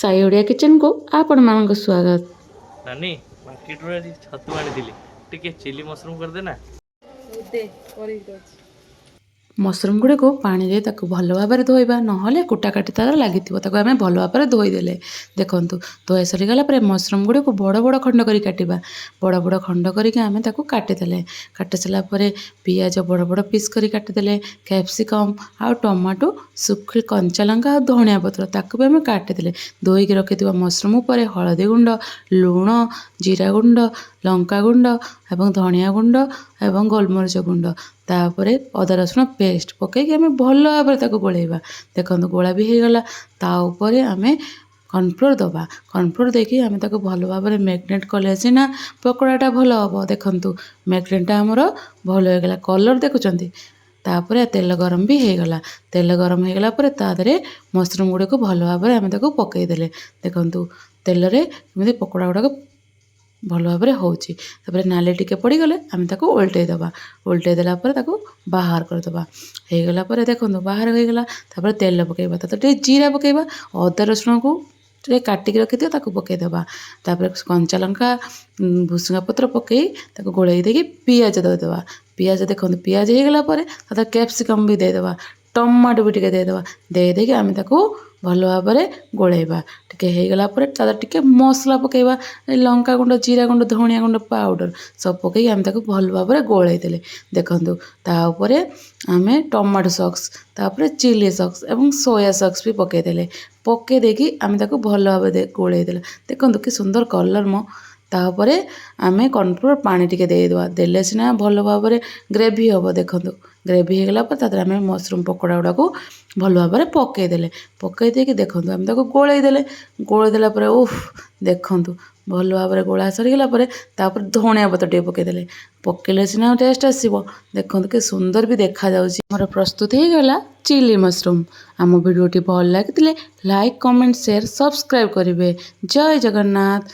ସାଇ ଓଡ଼ିଆ କିଚେନ୍କୁ ଆପଣମାନଙ୍କୁ ସ୍ୱାଗତ। ନାନୀ ମାର୍କେଟରୁ ଆଜି ଛତୁ ଆଣିଥିଲି, ଟିକେ ଚିଲି ମସରୁମ କରିଦେ ନା। ଦେ କରିକି ଦଉଛି। ମସରୁମ୍ ଗୁଡ଼ିକୁ ପାଣିରେ ତାକୁ ଭଲ ଭାବରେ ଧୋଇବା, ନହେଲେ କୁଟା କାଟି ତାର ଲାଗିଥିବ। ତାକୁ ଆମେ ଭଲ ଭାବରେ ଧୋଇଦେଲେ, ଦେଖନ୍ତୁ ଧୋଇ ସରିଗଲା ପରେ ମସରୁମ୍ ଗୁଡ଼ିକୁ ବଡ଼ ବଡ଼ ଖଣ୍ଡ କରି କାଟିବା। ବଡ଼ ବଡ଼ ଖଣ୍ଡ କରିକି ଆମେ ତାକୁ କାଟିଦେଲେ। କାଟି ସାରିଲା ପରେ ପିଆଜ ବଡ଼ ବଡ଼ ପିସ୍ କରି କାଟିଦେଲେ। କ୍ୟାପ୍ସିକମ୍ ଆଉ ଟମାଟୋ, ଶୁଖିଲା କଞ୍ଚା ଲଙ୍କା ଆଉ ଧଣିଆ ପତ୍ର ତାକୁ ବି ଆମେ କାଟିଦେଲେ। ଧୋଇକି ରଖିଥିବା ମସରୁମ୍ ଉପରେ ହଳଦୀ ଗୁଣ୍ଡ, ଲୁଣ, ଜିରା ଗୁଣ୍ଡ, ଲଙ୍କା ଗୁଣ୍ଡ ଏବଂ ଧଣିଆ ଗୁଣ୍ଡ ଏବଂ ଗୋଲମରିଚ ଗୁଣ୍ଡ, ତାପରେ ଅଦା ରସୁଣ ପେଷ୍ଟ ପକାଇକି ଆମେ ଭଲ ଭାବରେ ତାକୁ ଗୋଳେଇବା। ଦେଖନ୍ତୁ ଗୋଳା ବି ହେଇଗଲା। ତା ଉପରେ ଆମେ କର୍ଣ୍ଣଫ୍ଲୋର ଦେବା। କର୍ଣ୍ଣଫ୍ଲୋର ଦେଇକି ଆମେ ତାକୁ ଭଲ ଭାବରେ ମ୍ୟାରିନେଟ୍ କଲେ ସିନା ପକୋଡ଼ାଟା ଭଲ ହେବ। ଦେଖନ୍ତୁ ମ୍ୟାରିନେଟ୍ଟା ଆମର ଭଲ ହେଇଗଲା, କଲର୍ ଦେଖୁଛନ୍ତି। ତାପରେ ତେଲ ଗରମ ବି ହେଇଗଲା। ତେଲ ଗରମ ହେଇଗଲା ପରେ ତା ଦେହରେ ମସରୁମ୍ ଗୁଡ଼ିକୁ ଭଲ ଭାବରେ ଆମେ ତାକୁ ପକାଇଦେଲେ। ଦେଖନ୍ତୁ ତେଲରେ ଏମିତି ପକୋଡ଼ା ଗୁଡ଼ାକ ଭଲ ଭାବରେ ହେଉଛି। ତାପରେ ନାଲି ଟିକେ ପଡ଼ିଗଲେ ଆମେ ତାକୁ ଓଲଟେଇ ଦେବା। ଓଲଟେଇ ଦେଲା ପରେ ତାକୁ ବାହାର କରିଦେବା। ହେଇଗଲା ପରେ ଦେଖନ୍ତୁ ବାହାର ହେଇଗଲା। ତାପରେ ତେଲ ପକାଇବା, ତାପରେ ଟିକେ ଜିରା ପକାଇବା, ଅଦା ରସୁଣକୁ ଟିକେ କାଟିକି ରଖିଥିବ ତାକୁ ପକାଇଦେବା। ତାପରେ କଞ୍ଚା ଲଙ୍କା, ଭୁସୁଙ୍ଗା ପତ୍ର ପକାଇ ତାକୁ ଗୋଳେଇ ଦେଇକି ପିଆଜ ଦେଇଦେବା। ପିଆଜ ଦେଖନ୍ତୁ ପିଆଜ ହେଇଗଲା ପରେ ତାପରେ କ୍ୟାପ୍ସିକମ୍ ବି ଦେଇଦେବା, ଟମାଟୋ ବି ଟିକେ ଦେଇଦେବା। ଦେଇକି ଆମେ ତାକୁ ଭଲ ଭାବରେ ଗୋଳେଇବା। ଟିକେ ହେଇଗଲା ପରେ ତା ଦେହରେ ଟିକେ ମସଲା ପକାଇବା, ଲଙ୍କା ଗୁଣ୍ଡ, ଜିରା ଗୁଣ୍ଡ, ଧଣିଆ ଗୁଣ୍ଡ ପାଉଡ଼ର ସବୁ ପକାଇକି ଆମେ ତାକୁ ଭଲ ଭାବରେ ଗୋଳେଇ ଦେଲେ। ଦେଖନ୍ତୁ ତା ଉପରେ ଆମେ ଟମାଟୋ ସକ୍ସ, ତାପରେ ଚିଲି ସକ୍ସ ଏବଂ ସୋୟା ସକ୍ସ ବି ପକାଇଦେଲେ। ପକାଇ ଦେଇକି ଆମେ ତାକୁ ଭଲ ଭାବରେ ଗୋଳେଇ ଦେଲେ। ଦେଖନ୍ତୁ କି ସୁନ୍ଦର କଲର୍ ମ। ତାପରେ ଆମେ କର୍ଣ୍ଣଫ୍ଲୋର ପାଣି ଟିକେ ଦେଇଦେବା, ଦେଲେ ସିନା ଭଲ ଭାବରେ ଗ୍ରେଭି ହେବ। ଦେଖନ୍ତୁ ଗ୍ରେଭି ହେଇଗଲା ପରେ ତା ଦେହରେ ଆମେ ମସରୁମ୍ ପକୋଡ଼ା ଗୁଡ଼ାକୁ ଭଲ ଭାବରେ ପକାଇଦେଲେ। ପକାଇ ଦେଇକି ଦେଖନ୍ତୁ ଆମେ ତାକୁ ଗୋଳେଇ ଦେଲେ। ଗୋଳେଇ ଦେଲା ପରେ ଦେଖନ୍ତୁ ଭଲ ଭାବରେ ଗୋଳା ସରିଗଲା ପରେ ତାପରେ ଧଣିଆ ପତ୍ର ଟିକେ ପକାଇଦେଲେ। ପକାଇଲେ ସିନା ଟେଷ୍ଟ ଆସିବ। ଦେଖନ୍ତୁ କି ସୁନ୍ଦର ବି ଦେଖାଯାଉଛି। ଆମର ପ୍ରସ୍ତୁତ ହେଇଗଲା ଚିଲି ମସରୁମ୍। ଆମ ଭିଡ଼ିଓଟି ଭଲ ଲାଗିଥିଲେ ଲାଇକ୍, କମେଣ୍ଟ, ସେୟାର, ସବସ୍କ୍ରାଇବ୍ କରିବେ। ଜୟ ଜଗନ୍ନାଥ।